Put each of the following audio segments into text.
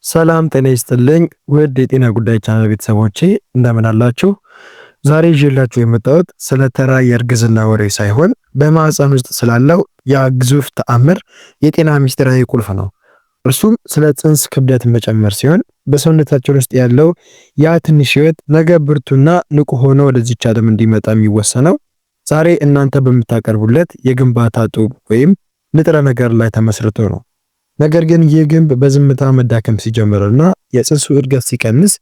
ሰላም ጤና ይስጥልኝ ውድ የጤና ጉዳይ ቻናል ቤተሰቦቼ እንደምን አላችሁ? ዛሬ ይዤላችሁ የመጣሁት ስለ ተራ የእርግዝና ወሬ ሳይሆን በማህፀን ውስጥ ስላለው ያ ግዙፍ ተአምር የጤና ሚስጥራዊ ቁልፍ ነው። እርሱም ስለ ጽንስ ክብደት መጨመር ሲሆን በሰውነታችን ውስጥ ያለው ያ ትንሽ ህይወት ነገ ብርቱና ንቁ ሆኖ ወደዚች ዓለም እንዲመጣ የሚወሰነው ዛሬ እናንተ በምታቀርቡለት የግንባታ ጡብ ወይም ንጥረ ነገር ላይ ተመስርቶ ነው። ነገር ግን ይህ ግንብ በዝምታ መዳከም ሲጀምርና የጽንሱ እድገት ሲቀንስ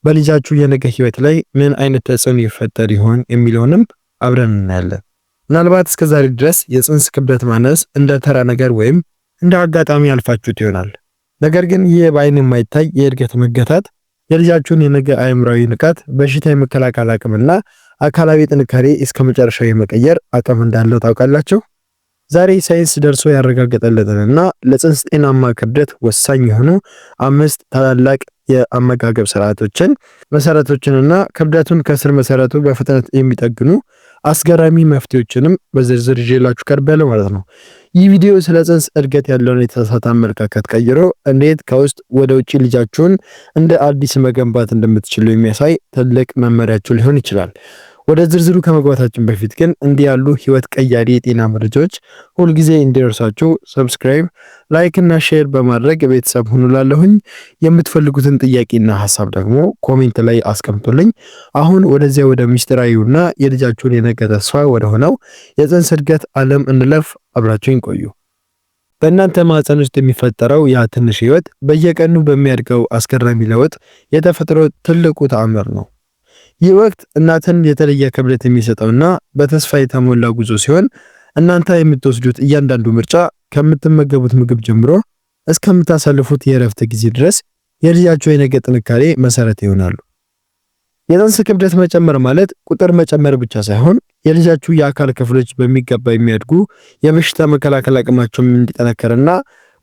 በልጃችሁ የነገ ህይወት ላይ ምን አይነት ተጽዕኖ ይፈጠር ይሆን የሚለውንም አብረን እናያለን። ምናልባት እስከዛሬ ድረስ የጽንስ ክብደት ማነስ እንደ ተራ ነገር ወይም እንደ አጋጣሚ አልፋችሁት ይሆናል። ነገር ግን ይህ በአይን የማይታይ የእድገት መገታት የልጃችሁን የነገ አእምሯዊ ንቃት፣ በሽታ የመከላከል አቅምና አካላዊ ጥንካሬ እስከ መጨረሻው የመቀየር አቅም እንዳለው ታውቃላችሁ። ዛሬ ሳይንስ ደርሶ ያረጋገጠለትንና ለጽንስ ጤናማ ክብደት ወሳኝ የሆኑ 5 ታላላቅ የአመጋገብ ስርዓቶችን መሰረቶችንና ክብደቱን ከስር መሰረቱ በፍጥነት የሚጠግኑ አስገራሚ መፍትሄዎችንም በዝርዝር ይዤላችሁ ቀርቤያለሁ ማለት ነው። ይህ ቪዲዮ ስለ ጽንስ እድገት ያለውን የተሳሳተ አመለካከት ቀይሮ እንዴት ከውስጥ ወደ ውጪ ልጃችሁን እንደ አዲስ መገንባት እንደምትችሉ የሚያሳይ ትልቅ መመሪያችሁ ሊሆን ይችላል። ወደ ዝርዝሩ ከመግባታችን በፊት ግን እንዲህ ያሉ ህይወት ቀያሪ የጤና መረጃዎች ሁልጊዜ እንዲደርሳችሁ ሰብስክራይብ፣ ላይክ እና ሼር በማድረግ ቤተሰብ ሁኑ። ላለሁኝ የምትፈልጉትን ጥያቄና ሐሳብ ደግሞ ኮሜንት ላይ አስቀምጡልኝ። አሁን ወደዚያ ወደ ሚስጥራዊውና የልጃችሁን የነገ ተስፋ ወደ ሆነው የጽንስ እድገት ዓለም እንለፍ። አብራችሁኝ ቆዩ። በእናንተ ማህፀን ውስጥ የሚፈጠረው ያ ትንሽ ህይወት በየቀኑ በሚያድገው አስገራሚ ለውጥ የተፈጥሮ ትልቁ ተአምር ነው። ይህ ወቅት እናትን የተለየ ክብደት የሚሰጠውና በተስፋ የተሞላ ጉዞ ሲሆን እናንተ የምትወስዱት እያንዳንዱ ምርጫ ከምትመገቡት ምግብ ጀምሮ እስከምታሳልፉት የእረፍት ጊዜ ድረስ የልጃችሁ የነገ ጥንካሬ መሰረት ይሆናሉ። የጽንስ ክብደት መጨመር ማለት ቁጥር መጨመር ብቻ ሳይሆን የልጃችሁ የአካል ክፍሎች በሚገባ የሚያድጉ፣ የበሽታ መከላከል አቅማቸውም እንዲጠነከርና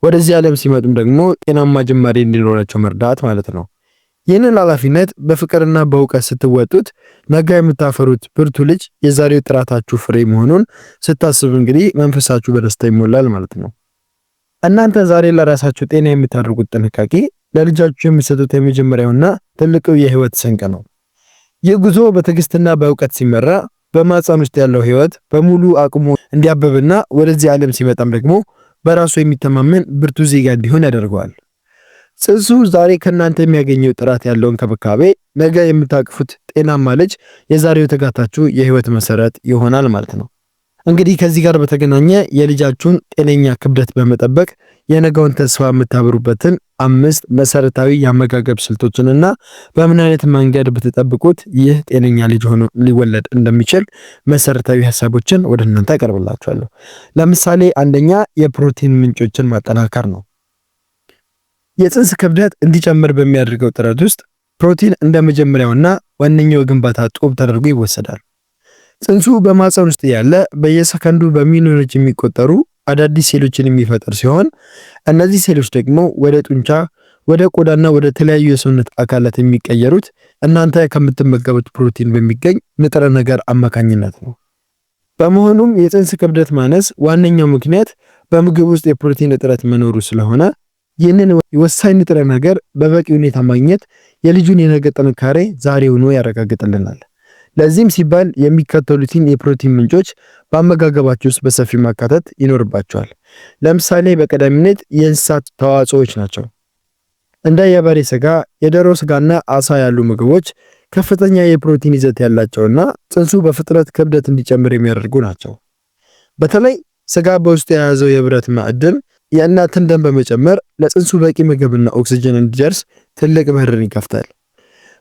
ወደዚህ ዓለም ሲመጡም ደግሞ ጤናማ ጅማሬ እንዲኖራቸው መርዳት ማለት ነው። ይህንን ኃላፊነት በፍቅርና በእውቀት ስትወጡት ነገ የምታፈሩት ብርቱ ልጅ የዛሬው ጥራታችሁ ፍሬ መሆኑን ስታስቡ እንግዲህ መንፈሳችሁ በደስታ ይሞላል ማለት ነው። እናንተ ዛሬ ለራሳችሁ ጤና የምታደርጉት ጥንቃቄ ለልጃችሁ የምትሰጡት የመጀመሪያውና ትልቁ የህይወት ስንቅ ነው። ይህ ጉዞ በትዕግስትና በእውቀት ሲመራ በማህፀን ውስጥ ያለው ህይወት በሙሉ አቅሙ እንዲያበብና ወደዚህ ዓለም ሲመጣም ደግሞ በራሱ የሚተማመን ብርቱ ዜጋ እንዲሆን ያደርገዋል። ጽንሱ ዛሬ ከእናንተ የሚያገኘው ጥራት ያለው እንክብካቤ ነገ የምታቅፉት ጤናማ ልጅ የዛሬው ትጋታችሁ የህይወት መሰረት ይሆናል ማለት ነው። እንግዲህ ከዚህ ጋር በተገናኘ የልጃችሁን ጤነኛ ክብደት በመጠበቅ የነገውን ተስፋ የምታበሩበትን 5 መሰረታዊ የአመጋገብ ስልቶችንና በምን አይነት መንገድ ብትጠብቁት ይህ ጤነኛ ልጅ ሆኖ ሊወለድ እንደሚችል መሰረታዊ ሐሳቦችን ወደ እናንተ አቀርብላችኋለሁ። ለምሳሌ አንደኛ የፕሮቲን ምንጮችን ማጠናከር ነው። የጽንስ ክብደት እንዲጨምር በሚያደርገው ጥረት ውስጥ ፕሮቲን እንደ መጀመሪያውና ዋነኛው ግንባታ ጡብ ተደርጎ ይወሰዳል። ጽንሱ በማህፀን ውስጥ ያለ በየሰከንዱ በሚሊዮኖች የሚቆጠሩ አዳዲስ ሴሎችን የሚፈጥር ሲሆን እነዚህ ሴሎች ደግሞ ወደ ጡንቻ፣ ወደ ቆዳና ወደ ተለያዩ የሰውነት አካላት የሚቀየሩት እናንተ ከምትመገቡት ፕሮቲን በሚገኝ ንጥረ ነገር አማካኝነት ነው። በመሆኑም የጽንስ ክብደት ማነስ ዋነኛው ምክንያት በምግብ ውስጥ የፕሮቲን እጥረት መኖሩ ስለሆነ ይህንን ወሳኝ ንጥረ ነገር በበቂ ሁኔታ ማግኘት የልጁን የነገ ጥንካሬ ዛሬውኑ ያረጋግጥልናል። ለዚህም ሲባል የሚከተሉትን የፕሮቲን ምንጮች በአመጋገባችሁ ውስጥ በሰፊው ማካተት ይኖርባቸዋል። ለምሳሌ በቀዳሚነት የእንስሳት ተዋጽኦዎች ናቸው። እንደ የበሬ ስጋ፣ የዶሮ ስጋና አሳ ያሉ ምግቦች ከፍተኛ የፕሮቲን ይዘት ያላቸውና ጽንሱ በፍጥነት ክብደት እንዲጨምር የሚያደርጉ ናቸው። በተለይ ስጋ በውስጡ የያዘው የብረት ማዕድን የእናትን ደም በመጨመር ለጽንሱ በቂ ምግብና ኦክሲጅን እንዲደርስ ትልቅ በርን ይከፍታል።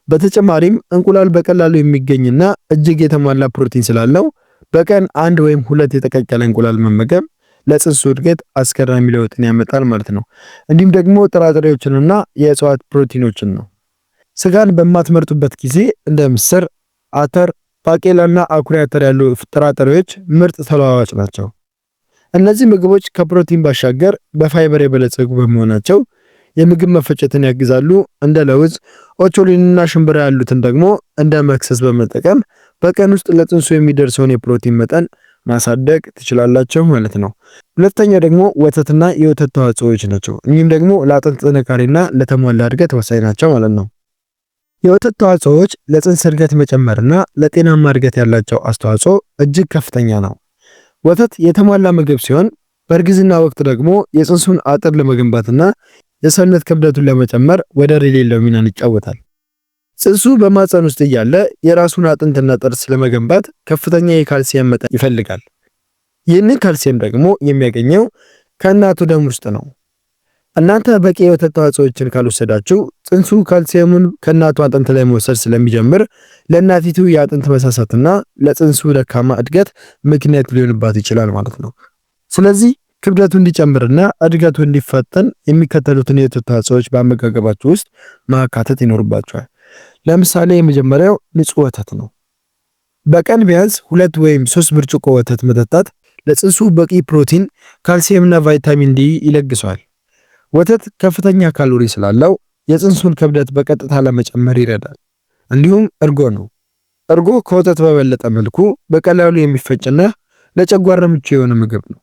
በተጨማሪም እንቁላል በቀላሉ የሚገኝና እጅግ የተሟላ ፕሮቲን ስላለው በቀን 1 ወይም 2 የተቀቀለ እንቁላል መመገብ ለጽንሱ እድገት አስገራሚ ለውጥን ያመጣል ማለት ነው። እንዲሁም ደግሞ ጥራጥሬዎችንና የእጽዋት ፕሮቲኖችን ነው። ስጋን በማትመርጡበት ጊዜ እንደ ምስር፣ አተር፣ ባቄላና አኩሪ አተር ያሉ ጥራጥሬዎች ምርጥ ተለዋዋጭ ናቸው። እነዚህ ምግቦች ከፕሮቲን ባሻገር በፋይበር የበለጸጉ በመሆናቸው የምግብ መፈጨትን ያግዛሉ። እንደ ለውዝ፣ ኦቾሊንና ሽምብራ ያሉትን ደግሞ እንደ መክሰስ በመጠቀም በቀን ውስጥ ለጽንሱ የሚደርሰውን የፕሮቲን መጠን ማሳደግ ትችላላችሁ ማለት ነው። ሁለተኛ ደግሞ ወተትና የወተት ተዋጽኦዎች ናቸው። እኚህም ደግሞ ለአጥንት ጥንካሬና ለተሟላ እድገት ወሳኝ ናቸው ማለት ነው። የወተት ተዋጽኦዎች ለጽንስ እድገት መጨመርና ለጤናማ እድገት ያላቸው አስተዋጽኦ እጅግ ከፍተኛ ነው። ወተት የተሟላ ምግብ ሲሆን በእርግዝና ወቅት ደግሞ የጽንሱን አጥር ለመገንባትና የሰውነት ክብደቱን ለመጨመር ወደር የሌለው ሚናን ይጫወታል። ጽንሱ በማህፀን ውስጥ እያለ የራሱን አጥንትና ጥርስ ለመገንባት ከፍተኛ የካልሲየም መጠን ይፈልጋል። ይህንን ካልሲየም ደግሞ የሚያገኘው ከእናቱ ደም ውስጥ ነው። እናንተ በቂ የወተት ተዋጽኦችን ካልወሰዳችሁ ጽንሱ ካልሲየሙን ከእናቱ አጥንት ላይ መውሰድ ስለሚጀምር ለእናቲቱ የአጥንት መሳሳትና ለጽንሱ ደካማ እድገት ምክንያት ሊሆንባት ይችላል ማለት ነው። ስለዚህ ክብደቱ እንዲጨምርና እድገቱ እንዲፈጠን የሚከተሉትን የወተት ተዋጽኦዎች በአመጋገባችሁ ውስጥ ማካተት ይኖርባችኋል። ለምሳሌ የመጀመሪያው ንጹህ ወተት ነው። በቀን ቢያንስ 2 ወይም 3 ብርጭቆ ወተት መጠጣት ለጽንሱ በቂ ፕሮቲን፣ ካልሲየምና ቫይታሚን ዲ ይለግሰዋል። ወተት ከፍተኛ ካሎሪ ስላለው የጽንሱን ክብደት በቀጥታ ለመጨመር ይረዳል። እንዲሁም እርጎ ነው። እርጎ ከወተት በበለጠ መልኩ በቀላሉ የሚፈጭና ለጨጓራ ምቹ የሆነ ምግብ ነው።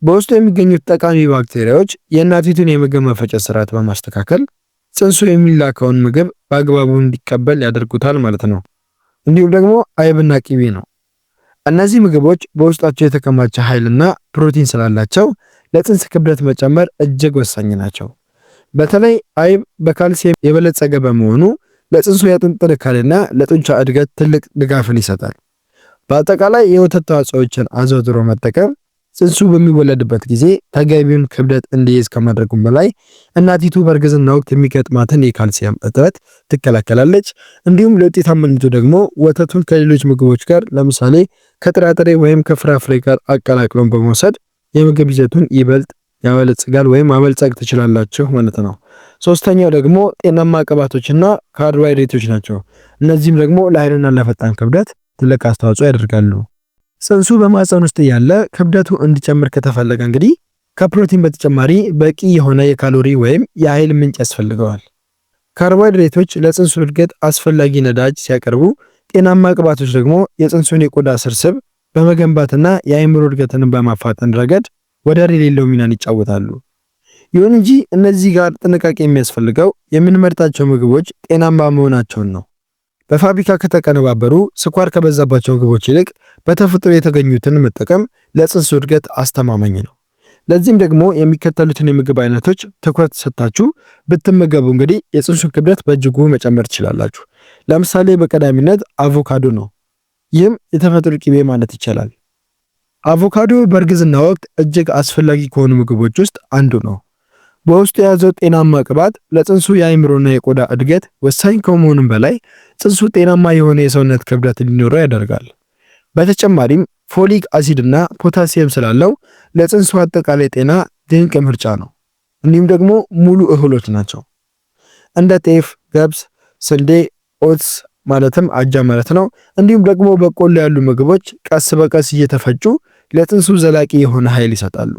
በውስጡ የሚገኙት ጠቃሚ ባክቴሪያዎች የእናቲቱን የምግብ መፈጨት ስርዓት በማስተካከል ጽንሱ የሚላከውን ምግብ በአግባቡ እንዲቀበል ያደርጉታል ማለት ነው። እንዲሁም ደግሞ አይብና ቂቤ ነው። እነዚህ ምግቦች በውስጣቸው የተከማቸ ኃይልና ፕሮቲን ስላላቸው ለጽንስ ክብደት መጨመር እጅግ ወሳኝ ናቸው። በተለይ አይብ በካልሲየም የበለጸገ በመሆኑ ለጽንሱ የአጥንት ጥንካሬና ለጡንቻ እድገት ትልቅ ድጋፍን ይሰጣል። በአጠቃላይ የወተት ተዋጽኦችን አዘውትሮ መጠቀም ጽንሱ በሚወለድበት ጊዜ ተገቢውን ክብደት እንዲይዝ ከማድረጉም በላይ እናቲቱ በእርግዝና ወቅት የሚገጥማትን የካልሲየም እጥረት ትከላከላለች። እንዲሁም ለውጤታማነቱ ደግሞ ወተቱን ከሌሎች ምግቦች ጋር ለምሳሌ ከጥራጥሬ ወይም ከፍራፍሬ ጋር አቀላቅሎን በመውሰድ የምግብ ይዘቱን ይበልጥ ያበለጽጋል ወይም ማበልጸግ ትችላላችሁ ማለት ነው። ሶስተኛው ደግሞ ጤናማ ቅባቶችና ካርቦሃይድሬቶች ናቸው። እነዚህም ደግሞ ለኃይልና ለፈጣን ክብደት ትልቅ አስተዋጽኦ ያደርጋሉ። ጽንሱ በማህፀን ውስጥ ያለ ክብደቱ እንዲጨምር ከተፈለገ እንግዲህ ከፕሮቲን በተጨማሪ በቂ የሆነ የካሎሪ ወይም የኃይል ምንጭ ያስፈልገዋል። ካርቦሃይድሬቶች ለጽንሱ እድገት አስፈላጊ ነዳጅ ሲያቀርቡ፣ ጤናማ ቅባቶች ደግሞ የጽንሱን የቆዳ ስርስብ በመገንባትና የአእምሮ እድገትን በማፋጠን ረገድ ወደር የሌለው ሚናን ይጫወታሉ። ይሁን እንጂ እነዚህ ጋር ጥንቃቄ የሚያስፈልገው የምንመርጣቸው ምግቦች ጤናማ መሆናቸውን ነው። በፋብሪካ ከተቀነባበሩ ስኳር ከበዛባቸው ምግቦች ይልቅ በተፈጥሮ የተገኙትን መጠቀም ለጽንሱ እድገት አስተማማኝ ነው። ለዚህም ደግሞ የሚከተሉትን የምግብ አይነቶች ትኩረት ሰጥታችሁ ብትመገቡ እንግዲህ የጽንሱን ክብደት በእጅጉ መጨመር ትችላላችሁ። ለምሳሌ በቀዳሚነት አቮካዶ ነው። ይህም የተፈጥሮ ቅቤ ማለት ይቻላል። አቮካዶ በእርግዝና ወቅት እጅግ አስፈላጊ ከሆኑ ምግቦች ውስጥ አንዱ ነው። በውስጡ የያዘው ጤናማ ቅባት ለጽንሱ የአእምሮና የቆዳ እድገት ወሳኝ ከመሆኑም በላይ ጽንሱ ጤናማ የሆነ የሰውነት ክብደት እንዲኖረው ያደርጋል። በተጨማሪም ፎሊክ አሲድና ፖታሲየም ስላለው ለጽንሱ አጠቃላይ ጤና ድንቅ ምርጫ ነው። እንዲሁም ደግሞ ሙሉ እህሎች ናቸው። እንደ ጤፍ፣ ገብስ፣ ስንዴ፣ ኦትስ ማለትም አጃ ማለት ነው። እንዲሁም ደግሞ በቆሎ ያሉ ምግቦች ቀስ በቀስ እየተፈጩ ለጽንሱ ዘላቂ የሆነ ኃይል ይሰጣሉ።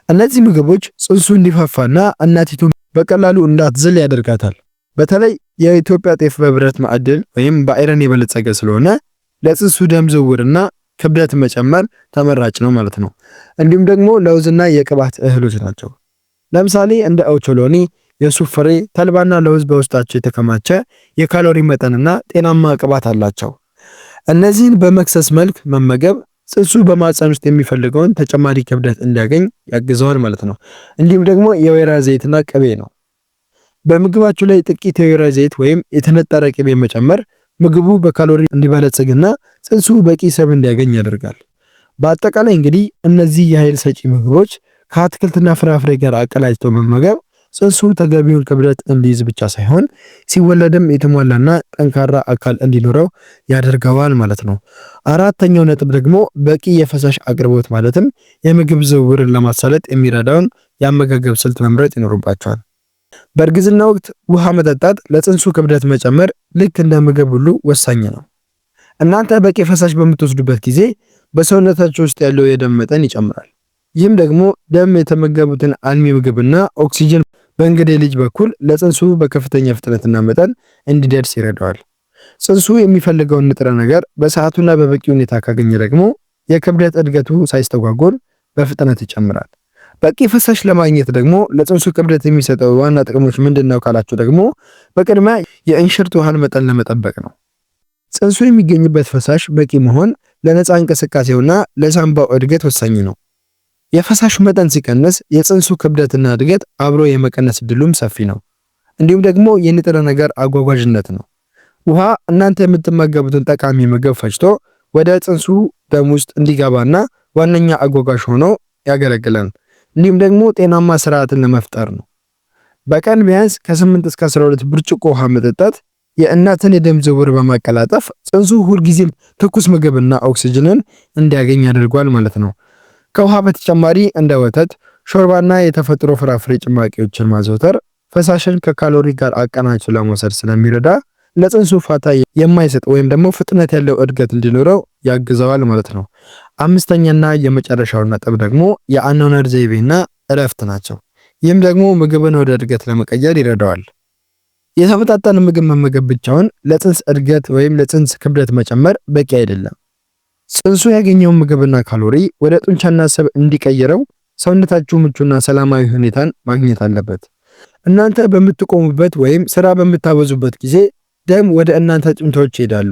እነዚህ ምግቦች ጽንሱ እንዲፋፋና እናቲቱ በቀላሉ እንዳትዝል ያደርጋታል። በተለይ የኢትዮጵያ ጤፍ በብረት ማዕድን ወይም በአይረን የበለጸገ ስለሆነ ለጽንሱ ደም ዝውውርና ክብደት መጨመር ተመራጭ ነው ማለት ነው። እንዲሁም ደግሞ ለውዝና የቅባት እህሎች ናቸው። ለምሳሌ እንደ ኦቾሎኒ፣ የሱፍ ፍሬ፣ ተልባና ለውዝ በውስጣቸው የተከማቸ የካሎሪ መጠንና ጤናማ ቅባት አላቸው። እነዚህን በመክሰስ መልክ መመገብ ጽንሱ በማህፀን ውስጥ የሚፈልገውን ተጨማሪ ክብደት እንዲያገኝ ያግዘዋል ማለት ነው። እንዲሁም ደግሞ የወይራ ዘይትና ቅቤ ነው። በምግባችሁ ላይ ጥቂት የወይራ ዘይት ወይም የተነጠረ ቅቤ መጨመር ምግቡ በካሎሪ እንዲበለጽግና ጽንሱ በቂ ስብ እንዲያገኝ ያደርጋል። በአጠቃላይ እንግዲህ እነዚህ የኃይል ሰጪ ምግቦች ከአትክልትና ፍራፍሬ ጋር አቀላጅቶ መመገብ ጽንሱ ተገቢውን ክብደት እንዲይዝ ብቻ ሳይሆን ሲወለድም የተሟላና ጠንካራ አካል እንዲኖረው ያደርገዋል ማለት ነው። አራተኛው ነጥብ ደግሞ በቂ የፈሳሽ አቅርቦት ማለትም የምግብ ዝውውርን ለማሳለጥ የሚረዳውን የአመጋገብ ስልት መምረጥ ይኖርባቸዋል። በእርግዝና ወቅት ውሃ መጠጣት ለጽንሱ ክብደት መጨመር ልክ እንደ ምግብ ሁሉ ወሳኝ ነው። እናንተ በቂ ፈሳሽ በምትወስዱበት ጊዜ በሰውነታችሁ ውስጥ ያለው የደም መጠን ይጨምራል። ይህም ደግሞ ደም የተመገቡትን አልሚ ምግብና ኦክሲጅን በእንግዴ ልጅ በኩል ለጽንሱ በከፍተኛ ፍጥነትና መጠን እንዲደርስ ይረዳዋል። ጽንሱ የሚፈልገውን ንጥረ ነገር በሰዓቱና በበቂ ሁኔታ ካገኘ ደግሞ የክብደት እድገቱ ሳይስተጓጎል በፍጥነት ይጨምራል። በቂ ፈሳሽ ለማግኘት ደግሞ ለጽንሱ ክብደት የሚሰጠው ዋና ጥቅሞች ምንድነው ካላችሁ ደግሞ በቅድሚያ የእንሽርት ውሃን መጠን ለመጠበቅ ነው። ጽንሱ የሚገኝበት ፈሳሽ በቂ መሆን ለነፃ እንቅስቃሴውና ለሳምባው እድገት ወሳኝ ነው። የፈሳሽ መጠን ሲቀንስ የጽንሱ ክብደትና እድገት አብሮ የመቀነስ እድሉም ሰፊ ነው። እንዲሁም ደግሞ የንጥረ ነገር አጓጓዥነት ነው። ውሃ እናንተ የምትመገቡትን ጠቃሚ ምግብ ፈጭቶ ወደ ጽንሱ ደም ውስጥ እንዲገባና ዋነኛ አጓጓዥ ሆኖ ያገለግላል። እንዲሁም ደግሞ ጤናማ ስርዓትን ለመፍጠር ነው። በቀን ቢያንስ ከ8 እስከ 12 ብርጭቆ ውሃ መጠጣት የእናትን የደም ዝውውር በማቀላጠፍ ጽንሱ ሁልጊዜም ትኩስ ምግብና ኦክሲጅንን እንዲያገኝ ያደርጓል ማለት ነው። ከውሃ በተጨማሪ እንደ ወተት፣ ሾርባና የተፈጥሮ ፍራፍሬ ጭማቂዎችን ማዘውተር ፈሳሽን ከካሎሪ ጋር አቀናጅቶ ለመውሰድ ስለሚረዳ ለጽንሱ ፋታ የማይሰጥ ወይም ደግሞ ፍጥነት ያለው እድገት እንዲኖረው ያግዘዋል ማለት ነው። አምስተኛና የመጨረሻው ነጥብ ደግሞ የአኗኗር ዘይቤና እረፍት ናቸው። ይህም ደግሞ ምግብን ወደ እድገት ለመቀየር ይረዳዋል። የተመጣጠነ ምግብ መመገብ ብቻውን ለጽንስ እድገት ወይም ለጽንስ ክብደት መጨመር በቂ አይደለም። ጽንሱ ያገኘውን ምግብና ካሎሪ ወደ ጡንቻና ስብ እንዲቀይረው ሰውነታችሁ ምቹና ሰላማዊ ሁኔታን ማግኘት አለበት። እናንተ በምትቆሙበት ወይም ስራ በምታበዙበት ጊዜ ደም ወደ እናንተ ጡንቻዎች ይሄዳሉ።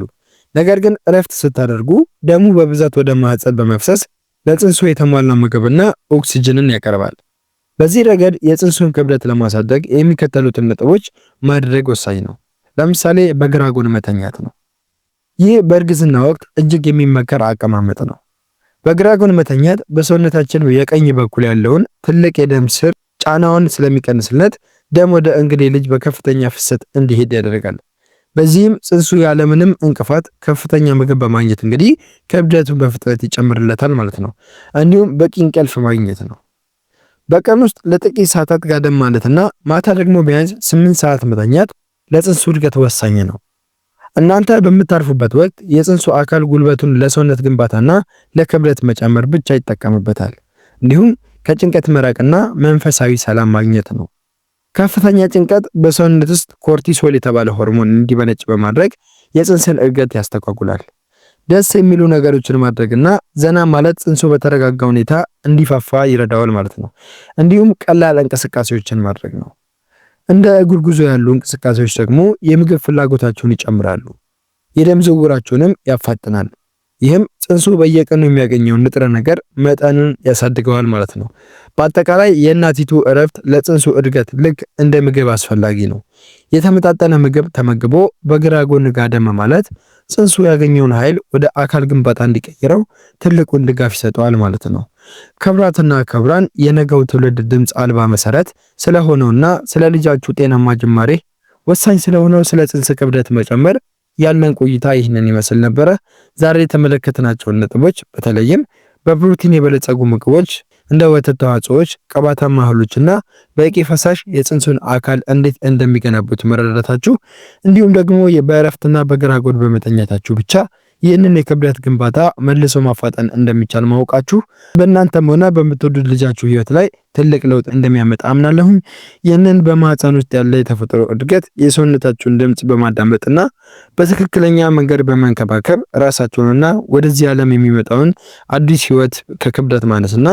ነገር ግን እረፍት ስታደርጉ ደሙ በብዛት ወደ ማህፀን በመፍሰስ ለጽንሱ የተሟላ ምግብና ኦክሲጅንን ያቀርባል። በዚህ ረገድ የጽንሱን ክብደት ለማሳደግ የሚከተሉትን ነጥቦች ማድረግ ወሳኝ ነው። ለምሳሌ በግራ ጎን መተኛት ነው። ይህ በእርግዝና ወቅት እጅግ የሚመከር አቀማመጥ ነው። በግራ ጎን መተኛት በሰውነታችን የቀኝ በኩል ያለውን ትልቅ የደም ስር ጫናውን ስለሚቀንስለት ደም ወደ እንግዴ ልጅ በከፍተኛ ፍሰት እንዲሄድ ያደርጋል። በዚህም ጽንሱ ያለምንም እንቅፋት ከፍተኛ ምግብ በማግኘት እንግዲህ ክብደቱን በፍጥነት ይጨምርለታል ማለት ነው። እንዲሁም በቂ እንቅልፍ ማግኘት ነው። በቀን ውስጥ ለጥቂት ሰዓታት ጋደም ማለትና ማታ ደግሞ ቢያንስ 8 ሰዓት መተኛት ለጽንሱ እድገት ወሳኝ ነው። እናንተ በምታርፉበት ወቅት የጽንሱ አካል ጉልበቱን ለሰውነት ግንባታና ለክብደት መጨመር ብቻ ይጠቀምበታል። እንዲሁም ከጭንቀት መራቅና መንፈሳዊ ሰላም ማግኘት ነው። ከፍተኛ ጭንቀት በሰውነት ውስጥ ኮርቲሶል የተባለ ሆርሞን እንዲመነጭ በማድረግ የጽንስን እድገት ያስተጓጉላል። ደስ የሚሉ ነገሮችን ማድረግና ዘና ማለት ጽንሱ በተረጋጋ ሁኔታ እንዲፋፋ ይረዳዋል ማለት ነው። እንዲሁም ቀላል እንቅስቃሴዎችን ማድረግ ነው። እንደ እግር ጉዞ ያሉ እንቅስቃሴዎች ደግሞ የምግብ ፍላጎታቸውን ይጨምራሉ፣ የደም ዝውውራቸውንም ያፋጥናል። ይህም ጽንሱ በየቀኑ የሚያገኘውን ንጥረ ነገር መጠንን ያሳድገዋል ማለት ነው። በአጠቃላይ የእናቲቱ እረፍት ለጽንሱ እድገት ልክ እንደ ምግብ አስፈላጊ ነው። የተመጣጠነ ምግብ ተመግቦ በግራ ጎን ጋደም ማለት ጽንሱ ያገኘውን ኃይል ወደ አካል ግንባታ እንዲቀይረው ትልቁን ድጋፍ ይሰጠዋል ማለት ነው። ክቡራትና ክቡራን የነገው ትውልድ ድምፅ አልባ መሰረት ስለሆነውና ስለ ልጃችሁ ጤናማ ጅማሬ ወሳኝ ስለሆነው ስለ ጽንስ ክብደት መጨመር ያለን ቆይታ ይህንን ይመስል ነበረ። ዛሬ የተመለከትናቸውን ነጥቦች በተለይም በፕሮቲን የበለጸጉ ምግቦች እንደ ወተት ተዋጽኦዎች፣ ቅባታማ እህሎችና በቂ ፈሳሽ የጽንሱን አካል እንዴት እንደሚገነቡት መረዳታችሁ እንዲሁም ደግሞ በእረፍትና በግራ ጎን በመተኛታችሁ ብቻ ይህንን የክብደት ግንባታ መልሶ ማፋጠን እንደሚቻል ማወቃችሁ በእናንተም ሆነ በምትወዱት ልጃችሁ ህይወት ላይ ትልቅ ለውጥ እንደሚያመጣ አምናለሁኝ። ይህንን በማህፀን ውስጥ ያለ የተፈጥሮ እድገት የሰውነታችሁን ድምጽ በማዳመጥና በትክክለኛ መንገድ በመንከባከብ ራሳችሁንና ወደዚህ ዓለም የሚመጣውን አዲስ ህይወት ከክብደት ማነስና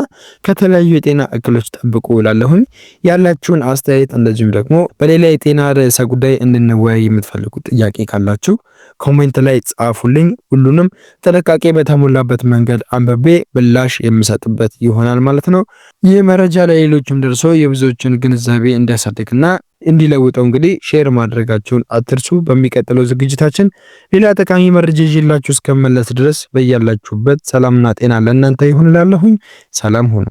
ከተለያዩ የጤና እክሎች ጠብቁ እላለሁኝ። ያላችሁን አስተያየት እንደዚሁም ደግሞ በሌላ የጤና ርዕሰ ጉዳይ እንድንወያይ የምትፈልጉት ጥያቄ ካላችሁ ኮሜንት ላይ ጻፉልኝ። ሁሉንም ጥንቃቄ በተሞላበት መንገድ አንብቤ ምላሽ የምሰጥበት ይሆናል ማለት ነው። ይህ መረጃ ለሌሎችም ደርሶ የብዙዎችን ግንዛቤ እንዲያሳድግና እንዲለውጠው እንግዲህ ሼር ማድረጋችሁን አትርሱ። በሚቀጥለው ዝግጅታችን ሌላ ጠቃሚ መረጃ ይዤላችሁ እስከመለስ ድረስ በያላችሁበት ሰላምና ጤና ለእናንተ ይሁን እላለሁኝ። ሰላም ሁኑ።